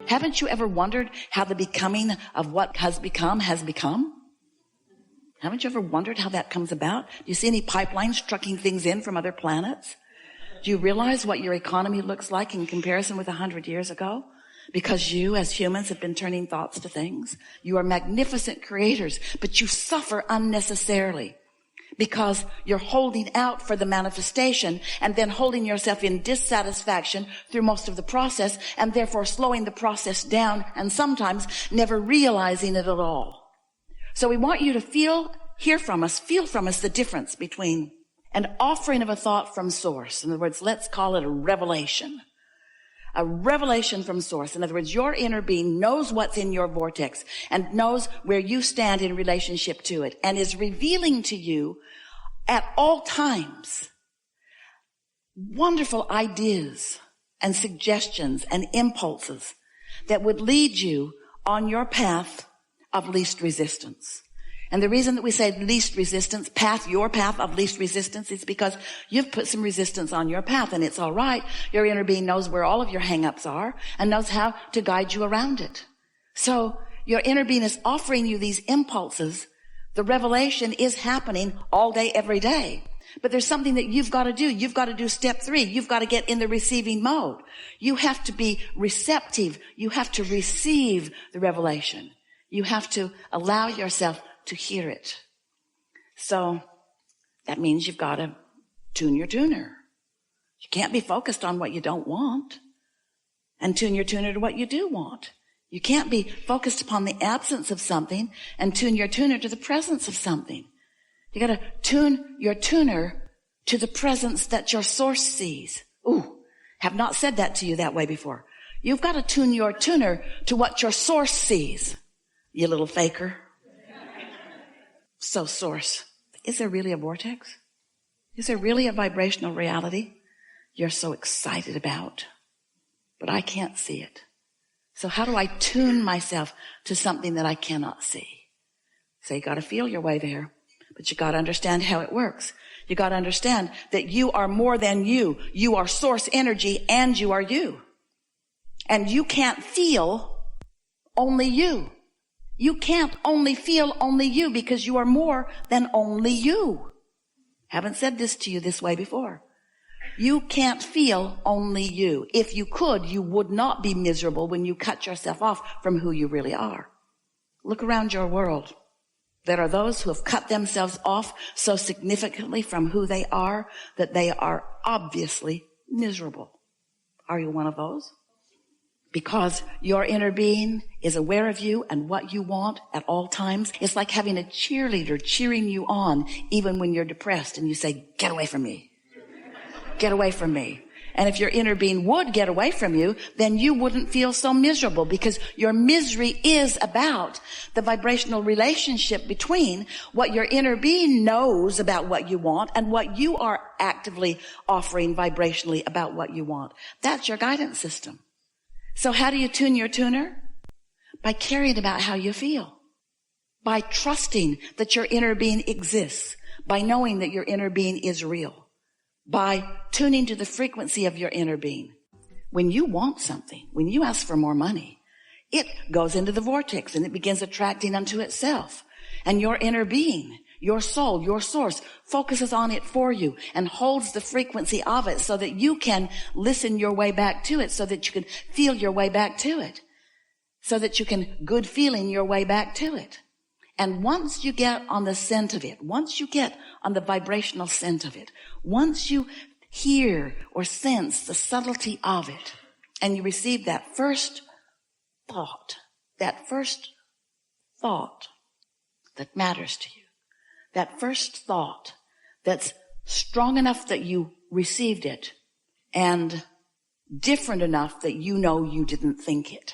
Haven't you ever wondered how the becoming of what has become has become? Haven't you ever wondered how that comes about? Do you see any pipelines trucking things in from other planets? Do you realize what your economy looks like in comparison with 100 years ago? Because you, as humans, have been turning thoughts to things. You are magnificent creators, but you suffer unnecessarily because you're holding out for the manifestation and then holding yourself in dissatisfaction through most of the process, and therefore slowing the process down and sometimes never realizing it at all. So we want you to feel from us the difference between an offering of a thought from source. In other words, let's call it a revelation. A revelation from source. In other words, your inner being knows what's in your vortex and knows where you stand in relationship to it and is revealing to you at all times wonderful ideas and suggestions and impulses that would lead you on your path of least resistance. And the reason that we say least resistance, your path of least resistance, is because you've put some resistance on your path, and it's all right. Your inner being knows where all of your hang-ups are and knows how to guide you around it. So your inner being is offering you these impulses. The revelation is happening all day, every day. But there's something that you've got to do. You've got to do step 3. You've got to get in the receiving mode. You have to be receptive. You have to receive the revelation. You have to allow yourself to hear it. So that means you've got to tune your tuner. You can't be focused on what you don't want and tune your tuner to what you do want. You can't be focused upon the absence of something and tune your tuner to the presence of something. You got to tune your tuner to the presence that your source sees. Ooh, have not said that to you that way before. You've got to tune your tuner to what your source sees, you little faker. So source, is there really a vortex? Is there really a vibrational reality you're so excited about? But I can't see it. So how do I tune myself to something that I cannot see? So you got to feel your way there, but you got to understand how it works. You got to understand that you are more than you. You are source energy and you are you. And you can't feel only you. You can't only feel only you because you are more than only you. Haven't said this to you this way before. You can't feel only you. If you could, you would not be miserable when you cut yourself off from who you really are. Look around your world. There are those who have cut themselves off so significantly from who they are that they are obviously miserable. Are you one of those? Because your inner being is aware of you and what you want at all times. It's like having a cheerleader cheering you on even when you're depressed and you say, get away from me. Get away from me. And if your inner being would get away from you, then you wouldn't feel so miserable because your misery is about the vibrational relationship between what your inner being knows about what you want and what you are actively offering vibrationally about what you want. That's your guidance system. So how do you tune your tuner? By caring about how you feel. By trusting that your inner being exists. By knowing that your inner being is real. By tuning to the frequency of your inner being. When you want something, when you ask for more money, it goes into the vortex and it begins attracting unto itself. And your inner being, your soul, your source, focuses on it for you and holds the frequency of it so that you can listen your way back to it, so that you can feel your way back to it, so that you can good feeling your way back to it. And once you get on the scent of it, once you get on the vibrational scent of it, once you hear or sense the subtlety of it, and you receive that first thought that matters to you, that first thought that's strong enough that you received it and different enough that you know you didn't think it.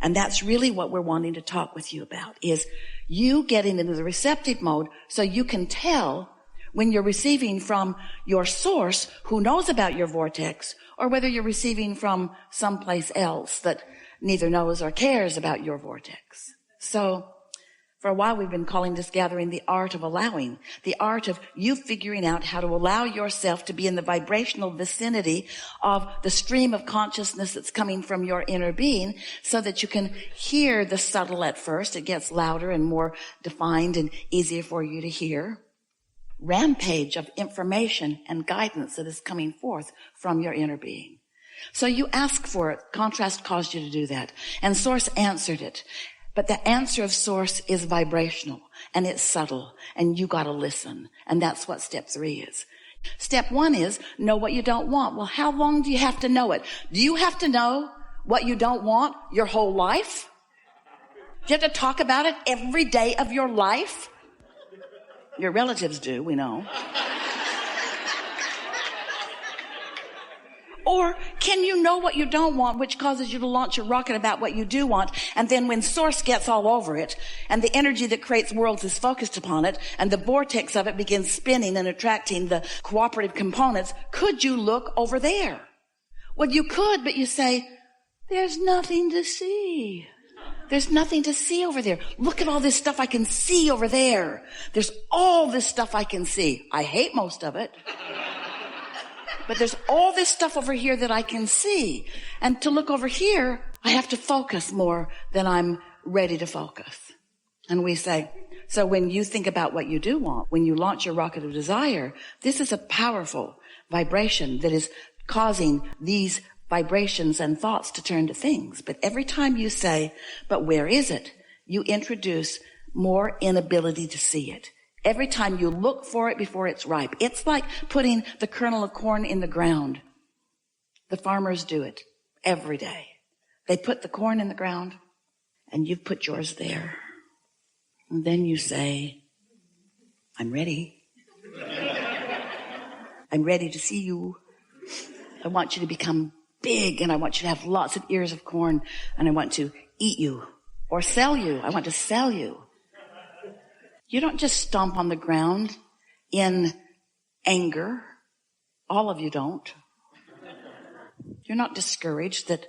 And that's really what we're wanting to talk with you about, is you getting into the receptive mode so you can tell when you're receiving from your source who knows about your vortex, or whether you're receiving from someplace else that neither knows or cares about your vortex. So For a while, we've been calling this gathering the art of allowing, the art of you figuring out how to allow yourself to be in the vibrational vicinity of the stream of consciousness that's coming from your inner being so that you can hear the subtle at first. It gets louder and more defined and easier for you to hear. Rampage of information and guidance that is coming forth from your inner being. So you ask for it. Contrast caused you to do that. And Source answered it. But the answer of Source is vibrational and it's subtle and you got to listen. And that's what step 3 is. Step 1 is know what you don't want. Well, how long do you have to know it? Do you have to know what you don't want your whole life? Do you have to talk about it every day of your life? Your relatives do, we know. Or can you know what you don't want, which causes you to launch a rocket about what you do want, and then when Source gets all over it, and the energy that creates worlds is focused upon it, and the vortex of it begins spinning and attracting the cooperative components, could you look over there? Well, you could, but you say, there's nothing to see. There's nothing to see over there. Look at all this stuff I can see over there. There's all this stuff I can see. I hate most of it. But there's all this stuff over here that I can see. And to look over here, I have to focus more than I'm ready to focus. And we say, so when you think about what you do want, when you launch your rocket of desire, this is a powerful vibration that is causing these vibrations and thoughts to turn to things. But every time you say, but where is it? You introduce more inability to see it. Every time you look for it before it's ripe. It's like putting the kernel of corn in the ground. The farmers do it every day. They put the corn in the ground and you put yours there. And then you say, I'm ready. I'm ready to see you. I want you to become big and I want you to have lots of ears of corn and I want to eat you or sell you. I want to sell you. You don't just stomp on the ground in anger. All of you don't. You're not discouraged that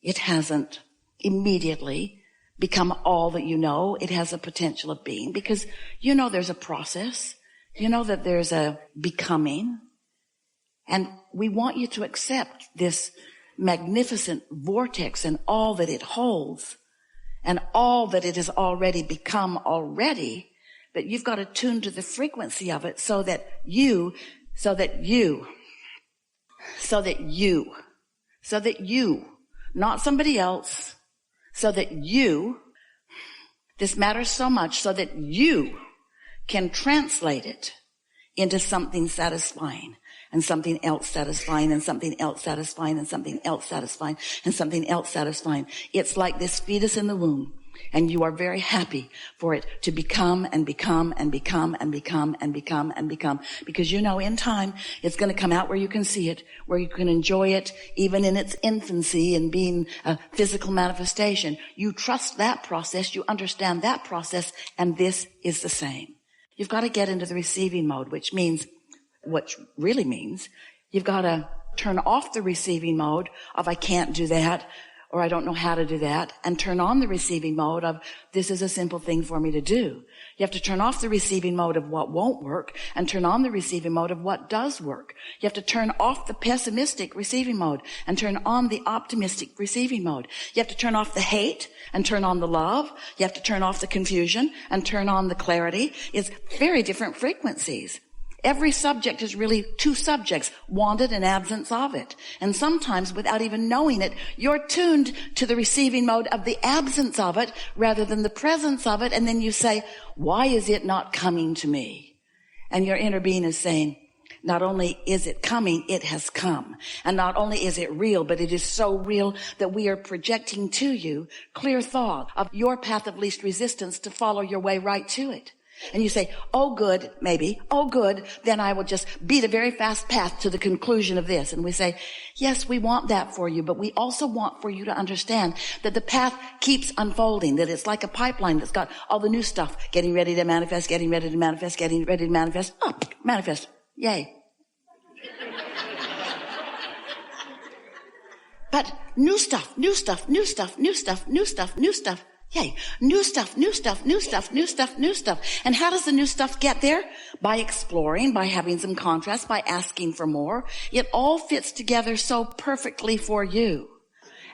it hasn't immediately become all that you know it has a potential of being, because you know there's a process. You know that there's a becoming. And we want you to accept this magnificent vortex and all that it holds and all that it has already become already. But you've got to tune to the frequency of it so that you, not somebody else, so that you, this matters so much so that you can translate it into something satisfying and something else satisfying and something else satisfying and something else satisfying and something else satisfying. It's like this fetus in the womb. And you are very happy for it to become and become and become and become and become and become. Because you know in time it's going to come out where you can see it, where you can enjoy it, even in its infancy and being a physical manifestation. You trust that process, you understand that process, and this is the same. You've got to get into the receiving mode, which really means you've got to turn off the receiving mode of I can't do that, or I don't know how to do that, and turn on the receiving mode of this is a simple thing for me to do. You have to turn off the receiving mode of what won't work and turn on the receiving mode of what does work. You have to turn off the pessimistic receiving mode and turn on the optimistic receiving mode. You have to turn off the hate and turn on the love. You have to turn off the confusion and turn on the clarity. It's very different frequencies. Every subject is really two subjects, wanted and absence of it. And sometimes without even knowing it, you're tuned to the receiving mode of the absence of it rather than the presence of it. And then you say, why is it not coming to me? And your inner being is saying, not only is it coming, it has come. And not only is it real, but it is so real that we are projecting to you clear thought of your path of least resistance to follow your way right to it. And you say, oh good, maybe, oh good, then I will just beat a very fast path to the conclusion of this. And we say, yes, we want that for you, but we also want for you to understand that the path keeps unfolding, that it's like a pipeline that's got all the new stuff, getting ready to manifest, getting ready to manifest, getting ready to manifest, manifest, yay. But new stuff, Yay. New stuff, new stuff, new stuff, new stuff, new stuff. And how does the new stuff get there? By exploring, by having some contrast, by asking for more. It all fits together so perfectly for you.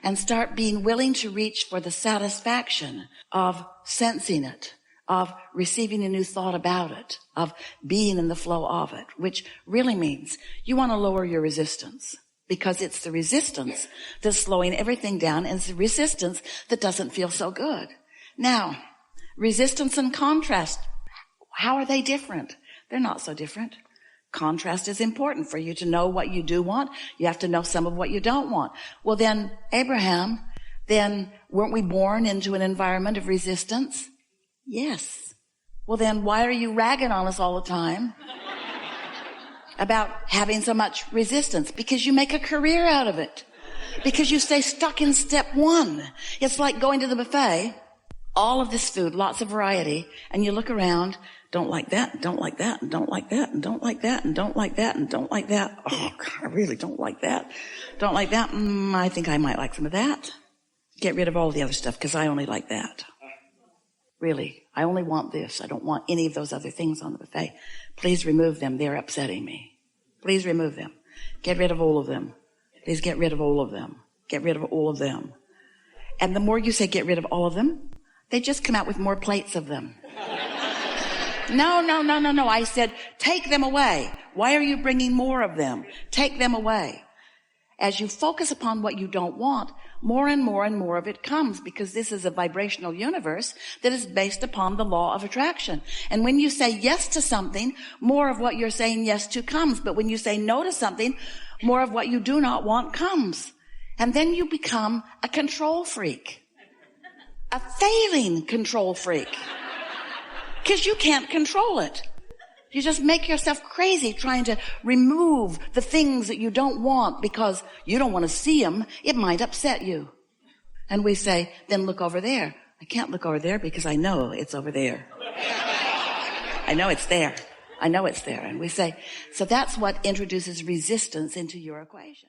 And start being willing to reach for the satisfaction of sensing it, of receiving a new thought about it, of being in the flow of it, which really means you want to lower your resistance. Because it's the resistance that's slowing everything down, and it's the resistance that doesn't feel so good. Now, resistance and contrast, how are they different? They're not so different. Contrast is important for you to know what you do want. You have to know some of what you don't want. Well then, Abraham, weren't we born into an environment of resistance? Yes. Well then, why are you ragging on us all the time about having so much resistance? Because you make a career out of it. Because you stay stuck in step one. It's like going to the buffet, all of this food, lots of variety, and you look around, don't like that, don't like that, and don't like that, and don't like that, and don't like that, and don't like that. Oh, God, I really don't like that. Don't like that. I think I might like some of that. Get rid of all the other stuff, because I only like that. Really, I only want this. I don't want any of those other things on the buffet. Please remove them. They're upsetting me. Please remove them. Get rid of all of them. Please get rid of all of them. Get rid of all of them. And the more you say get rid of all of them, they just come out with more plates of them. No. I said, take them away. Why are you bringing more of them? Take them away. As you focus upon what you don't want, more and more and more of it comes, because this is a vibrational universe that is based upon the law of attraction. And when you say yes to something, more of what you're saying yes to comes. But when you say no to something, more of what you do not want comes. And then you become a control freak. A failing control freak. Because you can't control it. You just make yourself crazy trying to remove the things that you don't want because you don't want to see them. It might upset you. And we say, then look over there. I can't look over there because I know it's over there. I know it's there. I know it's there. And we say, so that's what introduces resistance into your equation.